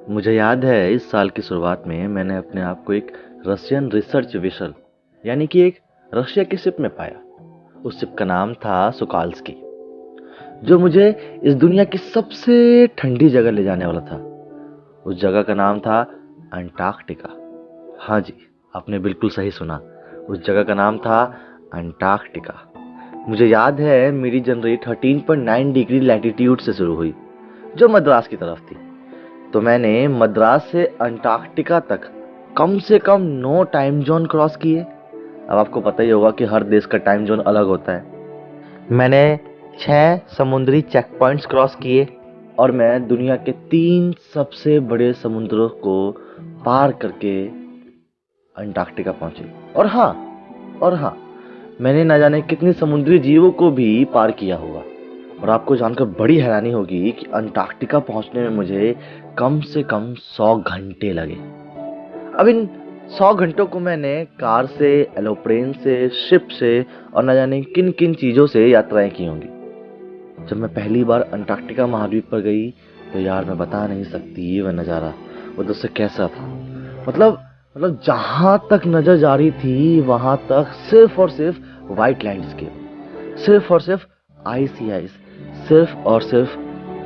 मुझे याद है इस साल की शुरुआत में मैंने अपने आप को एक रशियन रिसर्च वेसल यानी कि एक रशिया की शिप में पाया। उस शिप का नाम था सुकाल्स्की, जो मुझे इस दुनिया की सबसे ठंडी जगह ले जाने वाला था। उस जगह का नाम था अंटार्कटिका। हाँ जी, आपने बिल्कुल सही सुना। उस जगह का नाम था अंटार्कटिका। मुझे याद है मेरी जनवरी 13.9 डिग्री लैटिट्यूड से शुरू हुई, जो मद्रास की तरफ थी। तो मैंने मद्रास से अंटार्कटिका तक कम से कम 9 टाइम जोन क्रॉस किए। अब आपको पता ही होगा कि हर देश का टाइम जोन अलग होता है। मैंने 6 समुद्री चेक पॉइंट्स क्रॉस किए और मैं दुनिया के 3 सबसे बड़े समुद्रों को पार करके अंटार्कटिका पहुंचे। और हाँ, मैंने न जाने कितने समुद्री जीवों को भी पार किया होगा। और आपको जानकर बड़ी हैरानी होगी कि अंटार्कटिका पहुंचने में मुझे कम से कम 100 घंटे लगे। अब इन 100 घंटों को मैंने कार से, एरोप्लेन से, शिप से और न जाने किन किन चीज़ों से यात्राएं की होंगी। जब मैं पहली बार अंटार्कटिका महाद्वीप पर गई तो यार मैं बता नहीं सकती वह नज़ारा, वो दोस्त कैसा था। मतलब जहां तक नजर जा रही थी वहां तक सिर्फ और सिर्फ वाइट लैंडस्केप, सिर्फ और सिर्फ आइस ही आइस, सिर्फ और सिर्फ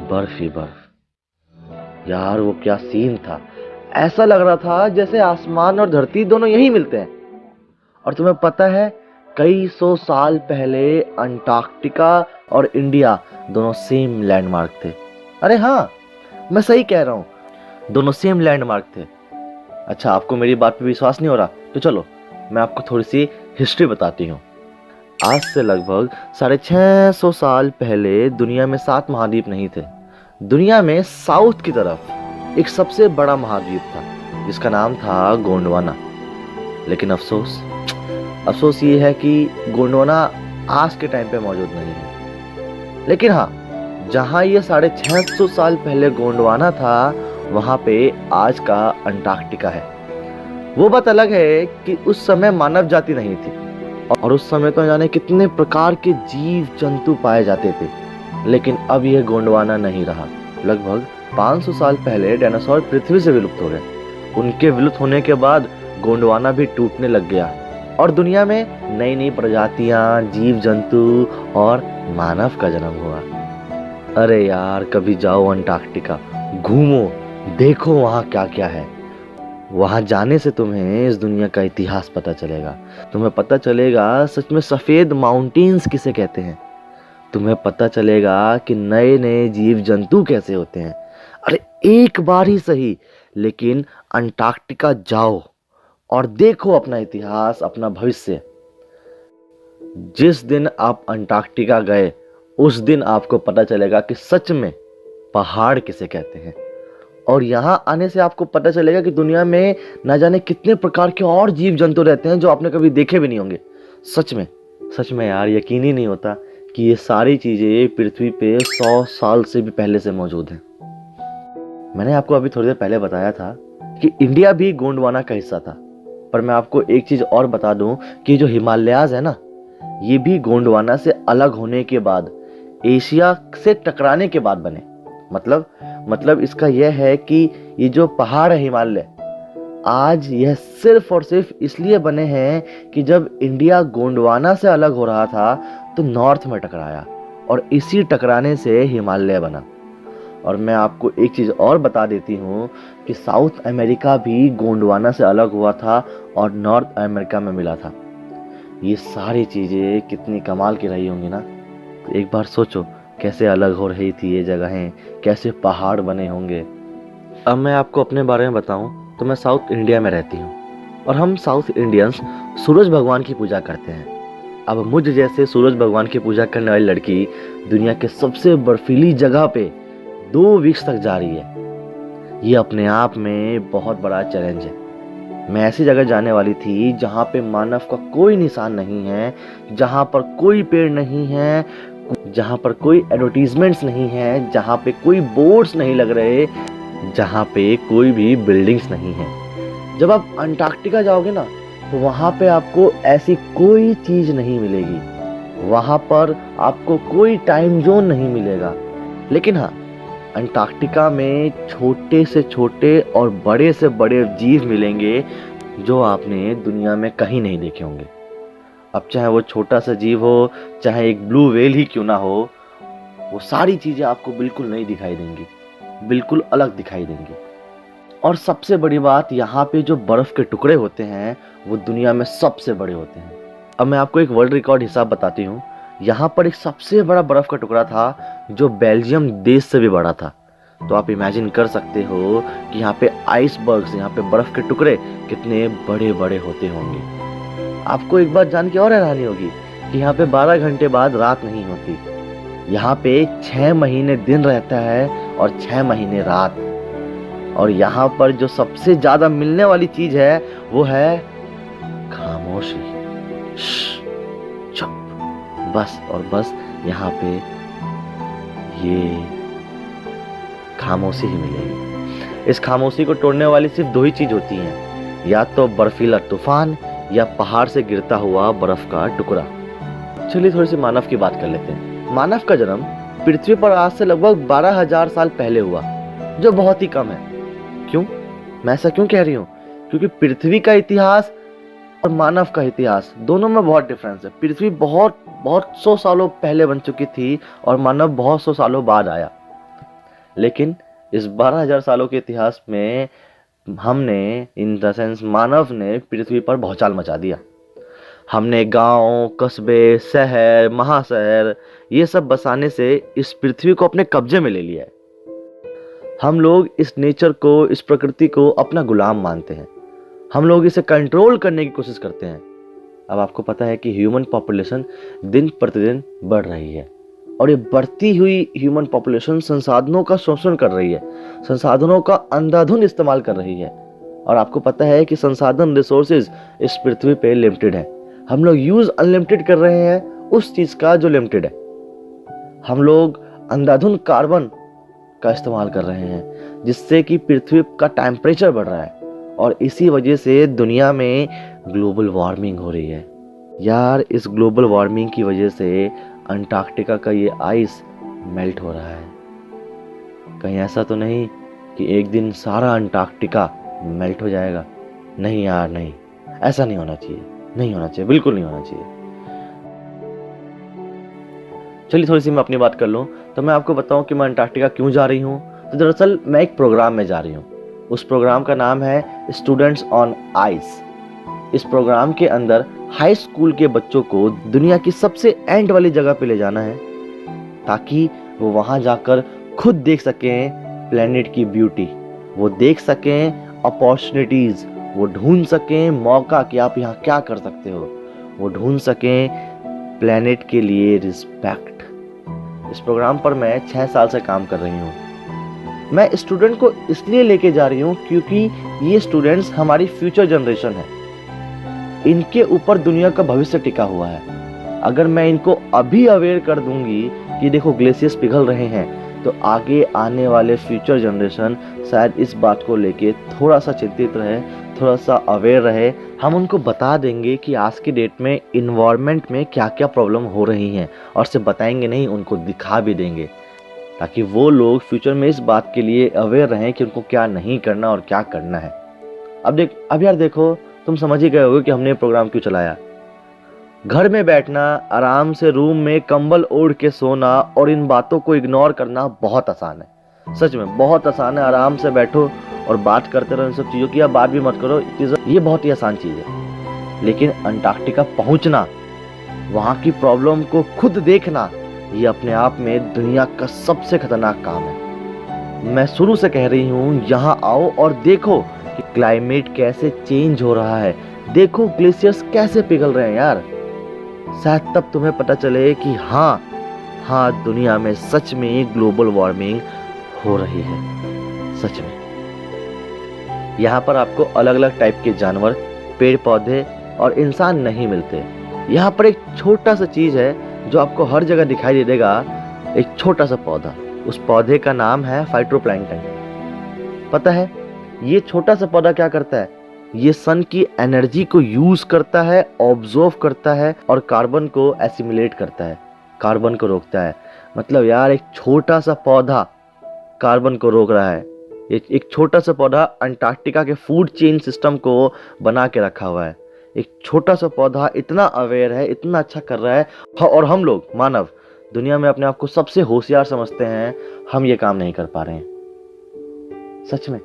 बर्फ ही बर्फ। यार वो क्या सीन था। ऐसा लग रहा था जैसे आसमान और धरती दोनों यहीं मिलते हैं। और तुम्हें पता है, कई 100 साल पहले अंटार्कटिका और इंडिया दोनों सेम लैंडमार्क थे। अरे हाँ, मैं सही कह रहा हूं, दोनों सेम लैंडमार्क थे। अच्छा, आपको मेरी बात पे विश्वास नहीं हो रहा तो चलो मैं आपको थोड़ी सी हिस्ट्री बताती हूँ। आज से लगभग 650 साल पहले दुनिया में 7 महाद्वीप नहीं थे। दुनिया में साउथ की तरफ एक सबसे बड़ा महाद्वीप था जिसका नाम था गोंडवाना। लेकिन अफसोस ये है कि गोंडवाना आज के टाइम पे मौजूद नहीं है। लेकिन हाँ, जहाँ ये 650 साल पहले गोंडवाना था वहाँ पे आज का अंटार्कटिका है। वो बात अलग है कि उस समय मानव जाति नहीं थी और उस समय तो जाने कितने प्रकार के जीव जंतु पाए जाते थे। लेकिन अब यह गोंडवाना नहीं रहा। लगभग 500 साल पहले डायनासोर पृथ्वी से विलुप्त हो गए। उनके विलुप्त होने के बाद गोंडवाना भी टूटने लग गया और दुनिया में नई नई प्रजातियां, जीव जंतु और मानव का जन्म हुआ। अरे यार, कभी जाओ अंटार्कटिका, घूमो, देखो वहाँ क्या क्या है। वहां जाने से तुम्हें इस दुनिया का इतिहास पता चलेगा। तुम्हें पता चलेगा सच में सफेद माउंटेन्स किसे कहते हैं। तुम्हें पता चलेगा कि नए नए जीव जंतु कैसे होते हैं। अरे एक बार ही सही, लेकिन अंटार्कटिका जाओ और देखो अपना इतिहास, अपना भविष्य। जिस दिन आप अंटार्कटिका गए उस दिन आपको पता चलेगा कि सच में पहाड़ किसे कहते हैं। और यहाँ आने से आपको पता चलेगा कि दुनिया में ना जाने कितने प्रकार के और जीव जंतु रहते हैं जो आपने कभी देखे भी नहीं होंगे। सच में यार, यकीन ही नहीं होता कि ये सारी चीजें पृथ्वी पे 100 साल से भी पहले से मौजूद हैं। मैंने आपको अभी थोड़ी देर पहले बताया था कि इंडिया भी गोंडवाना का हिस्सा था, पर मैं आपको एक चीज और बता दूं कि जो हिमालयाज है ना, ये भी गोंडवाना से अलग होने के बाद, एशिया से टकराने के बाद बने। मतलब इसका यह है कि ये जो पहाड़ है हिमालय, आज यह सिर्फ और सिर्फ इसलिए बने हैं कि जब इंडिया गोंडवाना से अलग हो रहा था तो नॉर्थ में टकराया और इसी टकराने से हिमालय बना। और मैं आपको एक चीज और बता देती हूँ कि साउथ अमेरिका भी गोंडवाना से अलग हुआ था और नॉर्थ अमेरिका में मिला था। ये सारी चीजें कितनी कमाल की रही होंगी ना। एक बार सोचो कैसे अलग हो रही थी ये जगहें, कैसे पहाड़ बने होंगे। अब मैं आपको अपने बारे में बताऊं तो मैं साउथ इंडिया में रहती हूं और हम साउथ इंडियंस सूरज भगवान की पूजा करते हैं। अब मुझ जैसे सूरज भगवान की पूजा करने वाली लड़की दुनिया के सबसे बर्फीली जगह पे 2 वीक्स तक जा रही है। ये अपने आप में बहुत बड़ा चैलेंज है। मैं ऐसी जगह जाने वाली थी जहाँ पे मानव का कोई निशान नहीं है, जहाँ पर कोई पेड़ नहीं है, जहाँ पर कोई एडवर्टीजमेंट्स नहीं है, जहाँ पे कोई बोर्ड्स नहीं लग रहे, जहाँ पे कोई भी बिल्डिंग्स नहीं है। जब आप अंटार्कटिका जाओगे ना तो वहाँ पे आपको ऐसी कोई चीज नहीं मिलेगी। वहाँ पर आपको कोई टाइम जोन नहीं मिलेगा। लेकिन हाँ, अंटार्कटिका में छोटे से छोटे और बड़े से बड़े जीव मिलेंगे जो आपने दुनिया में कहीं नहीं देखे होंगे। अब चाहे वो छोटा सा जीव हो, चाहे एक ब्लू व्हेल ही क्यों ना हो, वो सारी चीजें आपको बिल्कुल नहीं दिखाई देंगी, बिल्कुल अलग दिखाई देंगी। और सबसे बड़ी बात, यहाँ पे जो बर्फ के टुकड़े होते हैं वो दुनिया में सबसे बड़े होते हैं। अब मैं आपको एक वर्ल्ड रिकॉर्ड हिसाब बताती हूँ। यहाँ पर एक सबसे बड़ा बर्फ का टुकड़ा था जो बेल्जियम देश से भी बड़ा था। तो आप इमेजिन कर सकते हो कि यहाँ पे आइसबर्ग्स, यहाँ पे बर्फ के टुकड़े कितने बड़े बड़े होते होंगे। आपको एक बात जान के और हैरानी होगी कि यहाँ पे 12 घंटे बाद रात नहीं होती। यहाँ पे 6 महीने दिन रहता है और 6 महीने रात। और यहाँ पर जो सबसे ज्यादा मिलने वाली चीज है वो है खामोशी। चुप, बस और बस यहाँ पे ये खामोशी ही मिलेगी। इस खामोशी को तोड़ने वाली सिर्फ 2 ही चीज होती हैं, या तो बर्फीला तूफान या पहाड़ से गिरता हुआ बर्फ का टुकड़ा। चलिए थोड़ी सी मानव की बात कर लेते हैं। मानव का जन्म पृथ्वी पर आज से लगभग 12,000 साल पहले हुआ, जो बहुत ही कम है। क्यों? मैं ऐसा क्यों कह रही हूँ? क्योंकि पृथ्वी का इतिहास और मानव का इतिहास दोनों में बहुत डिफरेंस है। पृथ्वी बहुत 100 सालों पहले बन चुकी थी और मानव बहुत 100 सालों बाद आया। लेकिन इस 12,000 सालों के इतिहास में हमने, इन द सेंस मानव ने, पृथ्वी पर भौचाल मचा दिया। हमने गांव, कस्बे, शहर, महाशहर ये सब बसाने से इस पृथ्वी को अपने कब्जे में ले लिया है। हम लोग इस नेचर को, इस प्रकृति को अपना गुलाम मानते हैं। हम लोग इसे कंट्रोल करने की कोशिश करते हैं। अब आपको पता है कि ह्यूमन पॉपुलेशन दिन प्रतिदिन बढ़ रही है और ये बढ़ती हुई ह्यूमन पॉपुलेशन संसाधनों का शोषण कर रही है, संसाधनों का अंधाधुंध इस्तेमाल कर रही है। और आपको पता है कि संसाधन, रिसोर्सेज इस पृथ्वी पे लिमिटेड है। हम लोग यूज अनलिमिटेड कर रहे हैं उस चीज का जो लिमिटेड है। हम लोग अंधाधुंध कार्बन का इस्तेमाल कर रहे हैं जिससे कि पृथ्वी का टेम्परेचर बढ़ रहा है और इसी वजह से दुनिया में ग्लोबल वार्मिंग हो रही है। यार, इस ग्लोबल वार्मिंग की वजह से अंटार्कटिका का ये आइस मेल्ट हो रहा है। कहीं ऐसा तो नहीं कि एक दिन सारा अंटार्कटिका मेल्ट हो जाएगा? नहीं यार, नहीं, ऐसा नहीं होना चाहिए, नहीं होना चाहिए, बिल्कुल नहीं होना चाहिए। चलिए थोड़ी सी मैं अपनी बात कर लूं तो मैं आपको बताऊं कि मैं अंटार्कटिका क्यों जा रही हूं। तो दरअसल मैं एक प्रोग्राम में जा रही हूं। उस प्रोग्राम का नाम है स्टूडेंट्स ऑन आइस। इस प्रोग्राम के अंदर हाई स्कूल के बच्चों को दुनिया की सबसे एंड वाली जगह पे ले जाना है ताकि वो वहां जाकर खुद देख सकें प्लेनेट की ब्यूटी, वो देख सकें अपॉर्चुनिटीज, वो ढूंढ सकें मौका कि आप यहाँ क्या कर सकते हो, वो ढूंढ सकें प्लेनेट के लिए रिस्पेक्ट। इस प्रोग्राम पर मैं 6 साल से काम कर रही हूँ। मैं स्टूडेंट को इसलिए लेके जा रही हूँ क्योंकि ये स्टूडेंट्स हमारी फ्यूचर जनरेशन है। इनके ऊपर दुनिया का भविष्य टिका हुआ है। अगर मैं इनको अभी अवेयर कर दूंगी कि देखो ग्लेशियर्स पिघल रहे हैं, तो आगे आने वाले फ्यूचर जनरेशन शायद इस बात को लेके थोड़ा सा चिंतित रहे, थोड़ा सा अवेयर रहे। हम उनको बता देंगे कि आज की डेट में इन्वायरमेंट में क्या क्या प्रॉब्लम हो रही हैं और सिर्फ बताएंगे नहीं, उनको दिखा भी देंगे ताकि वो लोग फ्यूचर में इस बात के लिए अवेयर रहें कि उनको क्या नहीं करना और क्या करना है। अब यार देखो, तुम समझ ही गए होगे कि हमने प्रोग्राम क्यों चलाया। घर में बैठना, आराम से रूम में कंबल ओढ़ के सोना और इन बातों को इग्नोर करना बहुत आसान है। सच में बहुत आसान है। आराम से बैठो और बात करते रहो इन सब चीज़ों की, या बात भी मत करो, ये बहुत ही आसान चीज़ है। लेकिन अंटार्कटिका पहुंचना, वहाँ की प्रॉब्लम को खुद देखना, ये अपने आप में दुनिया का सबसे खतरनाक काम है। मैं शुरू से कह रही हूँ, यहाँ आओ और देखो कि क्लाइमेट कैसे चेंज हो रहा है, देखो ग्लेशियर्स कैसे पिघल रहे हैं यार। शायद तब तुम्हें पता चले कि हाँ दुनिया में सच में ग्लोबल वार्मिंग हो रही है, सच में। यहाँ पर आपको अलग अलग टाइप के जानवर, पेड़ पौधे और इंसान नहीं मिलते। यहाँ पर एक छोटा सा चीज है जो आपको हर जगह दिखाई दे देगा, एक छोटा सा पौधा। उस पौधे का नाम है फाइटोप्लैंक्टन। पता है ये छोटा सा पौधा क्या करता है? ये सन की एनर्जी को यूज करता है, ऑब्जर्व करता है और कार्बन को एसिमिलेट करता है, कार्बन को रोकता है। मतलब यार एक छोटा सा पौधा कार्बन को रोक रहा है। एक छोटा सा पौधा अंटार्कटिका के फूड चेन सिस्टम को बना के रखा हुआ है। एक छोटा सा पौधा इतना अवेयर है, इतना अच्छा कर रहा है, और हम लोग मानव दुनिया में अपने आप को सबसे होशियार समझते हैं, हम ये काम नहीं कर पा रहे हैं सच में।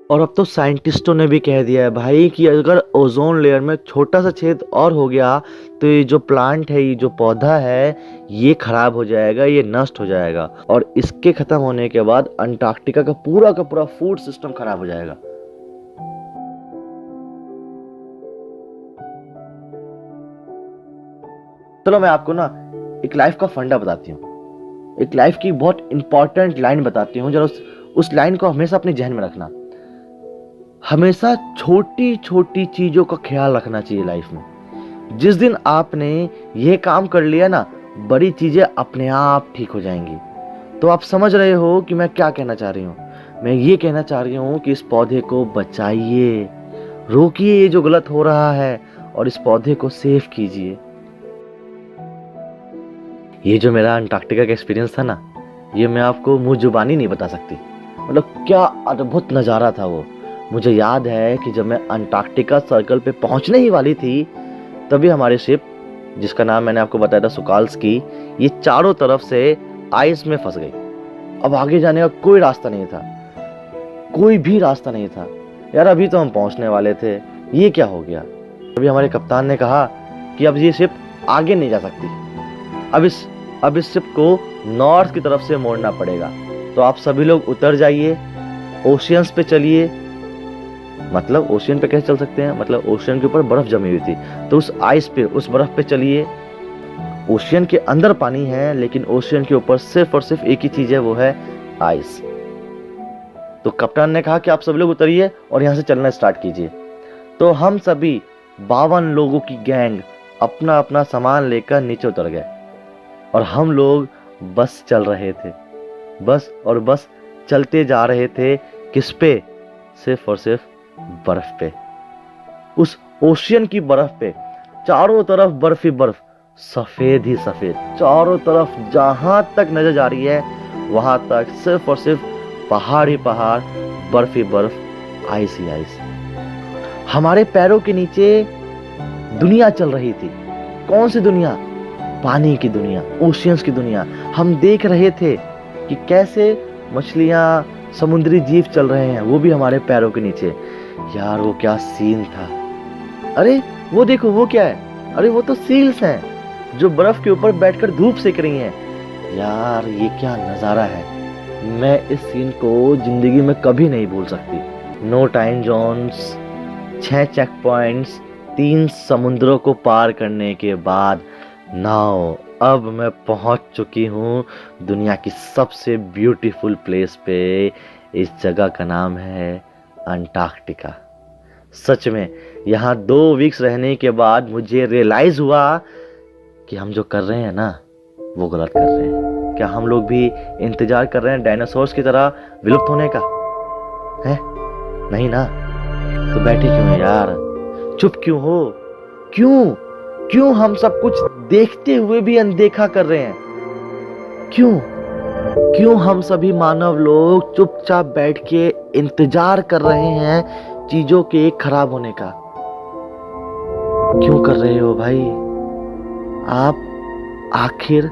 और अब तो साइंटिस्टों ने भी कह दिया है भाई कि अगर ओजोन लेयर में छोटा सा छेद और हो गया तो ये जो प्लांट है, ये जो पौधा है, ये खराब हो जाएगा, ये नष्ट हो जाएगा, और इसके खत्म होने के बाद अंटार्कटिका का पूरा फूड सिस्टम खराब हो जाएगा। चलो मैं आपको ना एक लाइफ का फंडा बताती हूँ, एक लाइफ की बहुत इंपॉर्टेंट लाइन बताती हूँ। जरा उस लाइन को हमेशा अपने जहन में रखना। हमेशा छोटी छोटी चीजों का ख्याल रखना चाहिए लाइफ में। जिस दिन आपने यह काम कर लिया ना, बड़ी चीजें अपने आप ठीक हो जाएंगी। तो आप समझ रहे हो कि मैं क्या कहना चाह रही हूँ। मैं ये कहना चाह रही हूँ कि इस पौधे को बचाइए, रोकिए ये जो गलत हो रहा है, और इस पौधे को सेव कीजिए। ये जो मेरा अंटार्कटिका का एक्सपीरियंस था ना, ये मैं आपको मुंह जुबानी नहीं बता सकती। मतलब क्या अद्भुत नज़ारा था वो। मुझे याद है कि जब मैं अंटार्कटिका सर्कल पे पहुंचने ही वाली थी, तभी हमारी शिप, जिसका नाम मैंने आपको बताया था सुकाल्स्की, ये चारों तरफ से आइस में फंस गई। अब आगे जाने का कोई रास्ता नहीं था, कोई भी रास्ता नहीं था। यार अभी तो हम पहुंचने वाले थे, ये क्या हो गया। अभी हमारे कप्तान ने कहा कि अब ये शिप आगे नहीं जा सकती, अब इस शिप को नॉर्थ की तरफ से मोड़ना पड़ेगा। तो आप सभी लोग उतर जाइए, ओशियंस पे चलिए। मतलब ओशियन पे कैसे चल सकते हैं, मतलब ओशियन के ऊपर बर्फ जमी हुई थी, तो उस आइस पे, उस बर्फ पे चलिए। ओशियन के अंदर पानी है, लेकिन ओशियन के ऊपर सिर्फ और सिर्फ एक ही चीज है, वो है आइस। तो कप्तान ने कहा कि आप सभी लोग उतरिए और यहाँ से चलना स्टार्ट कीजिए। तो हम सभी 52 लोगों की गैंग अपना अपना सामान लेकर नीचे उतर गए, और हम लोग बस चल रहे थे, बस और बस चलते जा रहे थे। किस पे? सिर्फ और सिर्फ बर्फ पे, उस ओशियन की बर्फ पे। चारों तरफ बर्फ ही बर्फ, सफेद ही सफेद, चारों तरफ जहां तक नजर जा रही है वहां तक सिर्फ और सिर्फ पहाड़ ही पहाड़, बर्फ ही बर्फ, आइस ही आइस। हमारे पैरों के नीचे दुनिया चल रही थी। कौन सी दुनिया? पानी की दुनिया, ओशियंस की दुनिया। हम देख रहे थे कि कैसे मछलियां, समुद्री जीव चल रहे हैं, वो भी हमारे पैरों के नीचे। यार वो क्या सीन था। अरे वो देखो, वो क्या है? अरे वो तो सील्स हैं जो बर्फ के ऊपर बैठकर धूप सेक रही हैं। यार ये क्या नजारा है। मैं इस सीन को जिंदगी में कभी नहीं भूल सकती। No time zones, 6 checkpoints, 3 समुद्रों को पार करने के बाद नाउ अब मैं पहुंच चुकी हूँ दुनिया की सबसे ब्यूटीफुल प्लेस पे। इस जगह का नाम है अंटार्कटिका। सच में यहाँ 2 वीक्स रहने के बाद मुझे रियलाइज हुआ कि हम जो कर रहे हैं ना, वो गलत कर रहे हैं। क्या हम लोग भी इंतजार कर रहे हैं डायनासोर्स की तरह विलुप्त होने का? है नहीं ना? तो बैठे क्यों है यार? चुप क्यों हो? क्यों हम सब कुछ देखते हुए भी अनदेखा कर रहे हैं? क्यों हम सभी मानव लोग चुपचाप बैठ के इंतजार कर रहे हैं चीजों के खराब होने का? क्यों कर रहे हो भाई आप? आखिर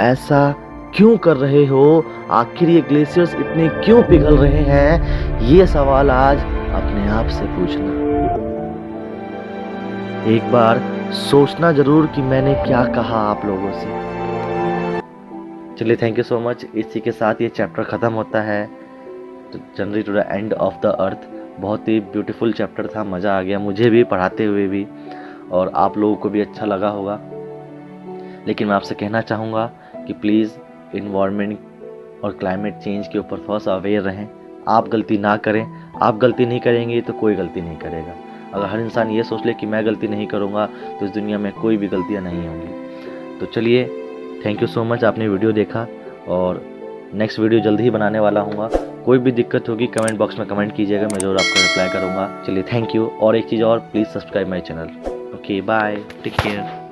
ऐसा क्यों कर रहे हो? आखिर ये ग्लेशियर्स इतने क्यों पिघल रहे हैं? ये सवाल आज अपने आप से पूछना। एक बार सोचना जरूर कि मैंने क्या कहा आप लोगों से। चलिए, थैंक यू सो मच। इसी के साथ ये चैप्टर ख़त्म होता है, journey to the end of the earth. बहुत ही ब्यूटीफुल चैप्टर था, मज़ा आ गया मुझे भी पढ़ाते हुए भी, और आप लोगों को भी अच्छा लगा होगा। लेकिन मैं आपसे कहना चाहूँगा कि प्लीज़ इन्वायरमेंट और क्लाइमेट चेंज के ऊपर थोड़ा सा अवेयर रहें। आप गलती ना करें, आप गलती नहीं करेंगे तो कोई गलती नहीं करेगा। अगर हर इंसान ये सोच ले कि मैं गलती नहीं करूँगा तो इस दुनिया में कोई भी गलतियाँ नहीं होंगी। तो चलिए, थैंक यू सो मच, आपने वीडियो देखा, और नेक्स्ट वीडियो जल्दी ही बनाने वाला हूँ। कोई भी दिक्कत होगी कमेंट बॉक्स में कमेंट कीजिएगा, मैं ज़रूर आपको रिप्लाई करूँगा। चलिए, थैंक यू। और एक चीज़ और, please subscribe my channel. Okay, bye, take care.